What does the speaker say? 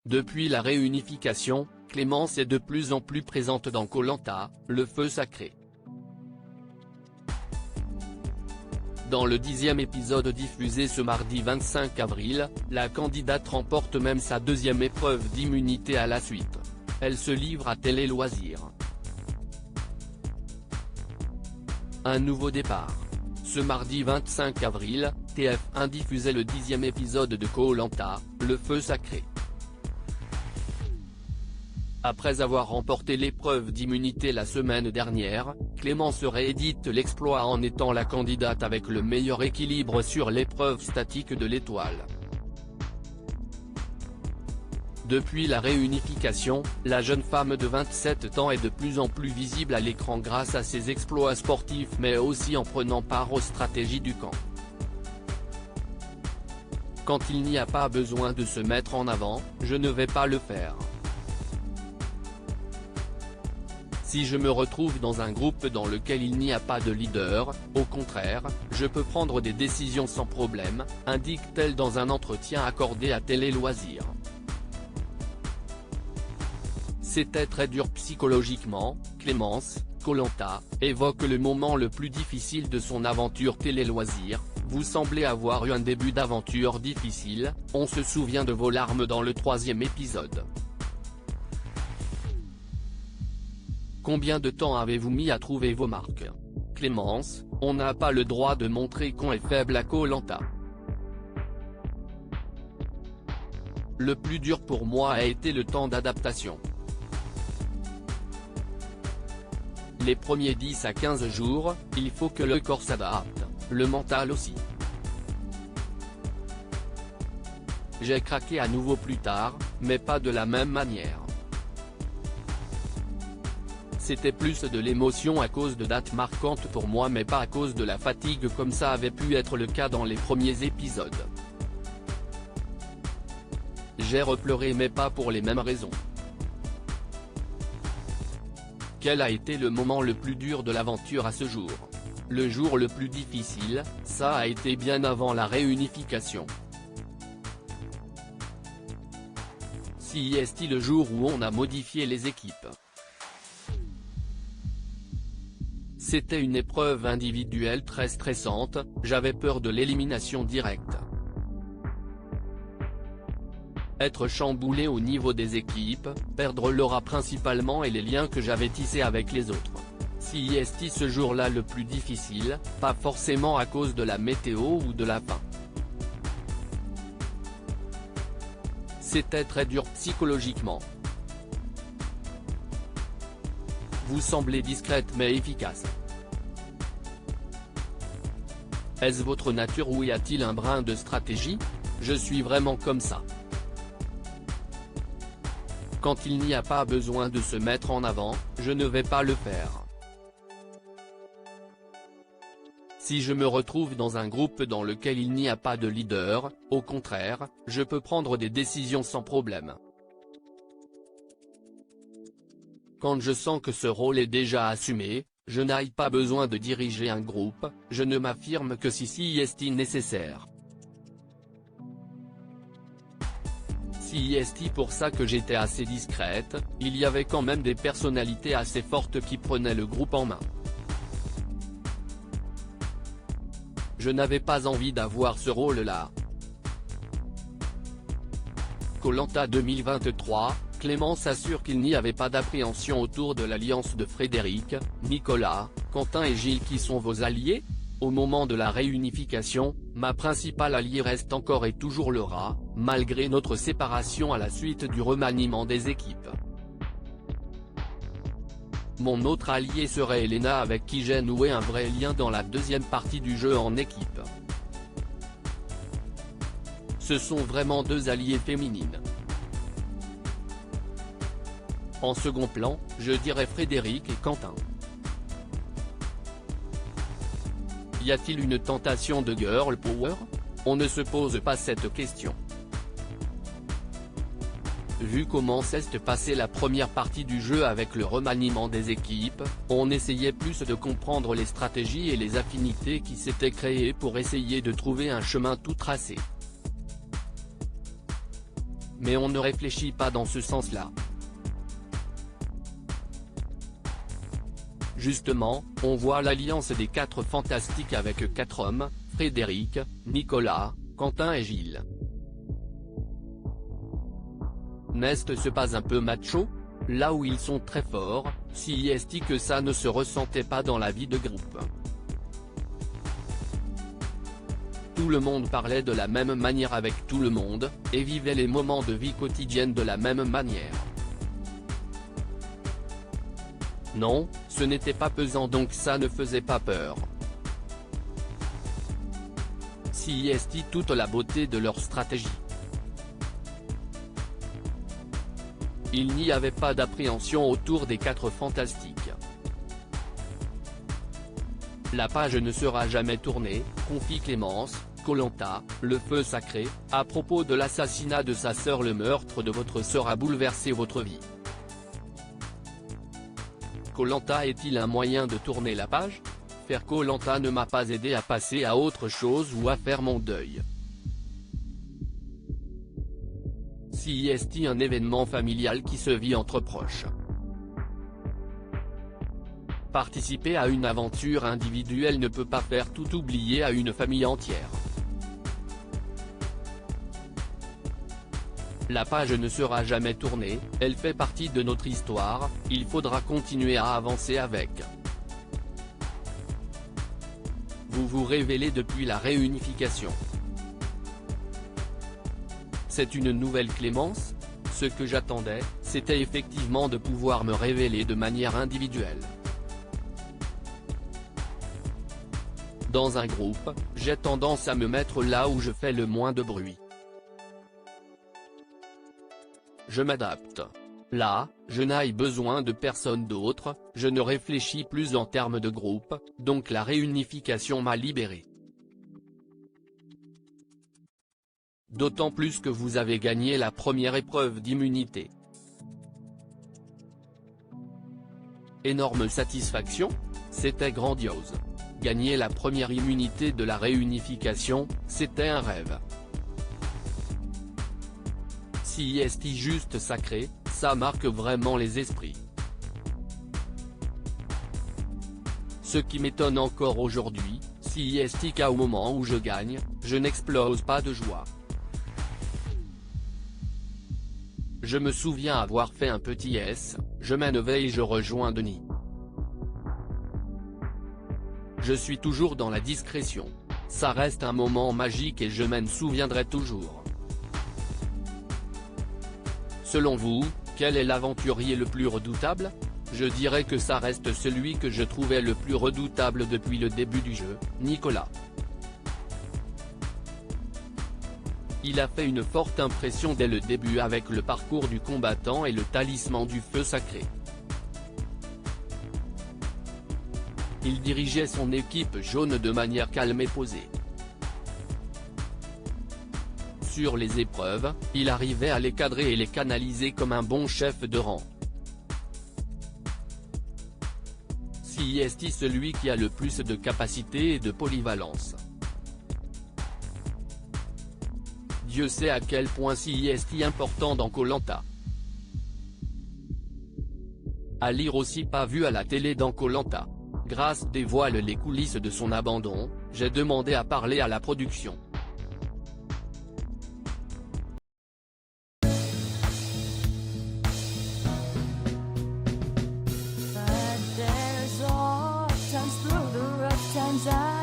Depuis la réunification, Clémence est de plus en plus présente dans Koh Lanta, le feu sacré. Dans le 10e épisode diffusé ce mardi 25 avril, la candidate remporte même sa deuxième épreuve d'immunité à la suite. Elle se livre à Télé Loisirs. Un nouveau départ. Ce mardi 25 avril, TF1 diffusait le 10e épisode de Koh Lanta, le feu sacré. Après avoir remporté l'épreuve d'immunité la semaine dernière, Clémence réédite l'exploit en étant la candidate avec le meilleur équilibre sur l'épreuve statique de l'étoile. Depuis la réunification, la jeune femme de 27 ans est de plus en plus visible à l'écran grâce à ses exploits sportifs mais aussi en prenant part aux stratégies du camp. Quand il n'y a pas besoin de se mettre en avant, je ne vais pas le faire. Si je me retrouve dans un groupe dans lequel il n'y a pas de leader, au contraire, je peux prendre des décisions sans problème, indique-t-elle dans un entretien accordé à Télé Loisirs. C'était très dur psychologiquement, Clémence, Koh Lanta, évoque le moment le plus difficile de son aventure Télé Loisirs. Vous semblez avoir eu un début d'aventure difficile, on se souvient de vos larmes dans le 3e épisode. Combien de temps avez-vous mis à trouver vos marques? Clémence, on n'a pas le droit de montrer qu'on est faible à Koh Lanta. Le plus dur pour moi a été le temps d'adaptation. Les premiers 10 à 15 jours, il faut que le corps s'adapte, le mental aussi. J'ai craqué à nouveau plus tard, mais pas de la même manière. C'était plus de l'émotion à cause de dates marquantes pour moi mais pas à cause de la fatigue comme ça avait pu être le cas dans les premiers épisodes. J'ai repleuré mais pas pour les mêmes raisons. Quel a été le moment le plus dur de l'aventure à ce jour? Le jour le plus difficile, ça a été bien avant la réunification. C'est le jour où on a modifié les équipes. C'était une épreuve individuelle très stressante, j'avais peur de l'élimination directe. Être chamboulé au niveau des équipes, perdre l'aura principalement et les liens que j'avais tissés avec les autres. C'est ce jour-là le plus difficile, pas forcément à cause de la météo ou de la faim. C'était très dur psychologiquement. Vous semblez discrète mais efficace. Est-ce votre nature ou y a-t-il un brin de stratégie? Je suis vraiment comme ça. Quand il n'y a pas besoin de se mettre en avant, je ne vais pas le faire. Si je me retrouve dans un groupe dans lequel il n'y a pas de leader, au contraire, je peux prendre des décisions sans problème. Quand je sens que ce rôle est déjà assumé, je n'ai pas besoin de diriger un groupe, je ne m'affirme que si c'est nécessaire. C'est pour ça que j'étais assez discrète, il y avait quand même des personnalités assez fortes qui prenaient le groupe en main. Je n'avais pas envie d'avoir ce rôle-là. Koh Lanta 2023, Clémence assure qu'il n'y avait pas d'appréhension autour de l'alliance de Frédéric, Nicolas, Quentin et Gilles qui sont vos alliés? Au moment de la réunification, ma principale alliée reste encore et toujours Laura, malgré notre séparation à la suite du remaniement des équipes. Mon autre allié serait Elena avec qui j'ai noué un vrai lien dans la deuxième partie du jeu en équipe. Ce sont vraiment deux alliées féminines. En second plan, je dirais Frédéric et Quentin. Y a-t-il une tentation de girl power? On ne se pose pas cette question. Vu comment s'est passée la première partie du jeu avec le remaniement des équipes, on essayait plus de comprendre les stratégies et les affinités qui s'étaient créées pour essayer de trouver un chemin tout tracé. mais on ne réfléchit pas dans ce sens-là. Justement, on voit l'alliance des 4 fantastiques avec 4 hommes, Frédéric, Nicolas, Quentin et Gilles. N'est-ce pas un peu macho? Là où ils sont très forts, si est que ça ne se ressentait pas dans la vie de groupe. Tout le monde parlait de la même manière avec tout le monde, et vivait les moments de vie quotidienne de la même manière. Non, ce n'était pas pesant donc ça ne faisait pas peur. Si est toute la beauté de leur stratégie. Il n'y avait pas d'appréhension autour des 4 fantastiques. La page ne sera jamais tournée, confie Clémence, Koh-Lanta, le feu sacré, à propos de l'assassinat de sa sœur. Le meurtre de votre sœur a bouleversé votre vie. Koh-Lanta est-il un moyen de tourner la page? Faire Koh-Lanta ne m'a pas aidé à passer à autre chose ou à faire mon deuil. Si est un événement familial qui se vit entre proches. Participer à une aventure individuelle ne peut pas faire tout oublier à une famille entière. La page ne sera jamais tournée, elle fait partie de notre histoire, il faudra continuer à avancer avec. Vous vous révélez depuis la réunification. C'est une nouvelle Clémence? Ce que j'attendais, c'était effectivement de pouvoir me révéler de manière individuelle. Dans un groupe, j'ai tendance à me mettre là où je fais le moins de bruit. Je m'adapte. Là, je n'ai besoin de personne d'autre, je ne réfléchis plus en termes de groupe, donc la réunification m'a libéré. D'autant plus que vous avez gagné la première épreuve d'immunité. Énorme satisfaction? C'était grandiose. Gagner la première immunité de la réunification, c'était un rêve. Si est juste sacré, ça marque vraiment les esprits. Ce qui m'étonne encore aujourd'hui, si est qu'au moment où je gagne, je n'explose pas de joie. Je me souviens avoir fait un petit S, je m'en vais et je rejoins Denis. Je suis toujours dans la discrétion. Ça reste un moment magique et je m'en souviendrai toujours. Selon vous, quel est l'aventurier le plus redoutable? Je dirais que ça reste celui que je trouvais le plus redoutable depuis le début du jeu, Nicolas. Il a fait une forte impression dès le début avec le parcours du combattant et le talisman du feu sacré. Il dirigeait son équipe jaune de manière calme et posée. Sur les épreuves, il arrivait à les cadrer et les canaliser comme un bon chef de rang. Si est celui qui a le plus de capacité et de polyvalence. Dieu sait à quel point si est important dans Koh-Lanta. À lire aussi pas vu à la télé dans Koh-Lanta. Grâce dévoile les coulisses de son abandon, j'ai demandé à parler à la production. Times through the rough times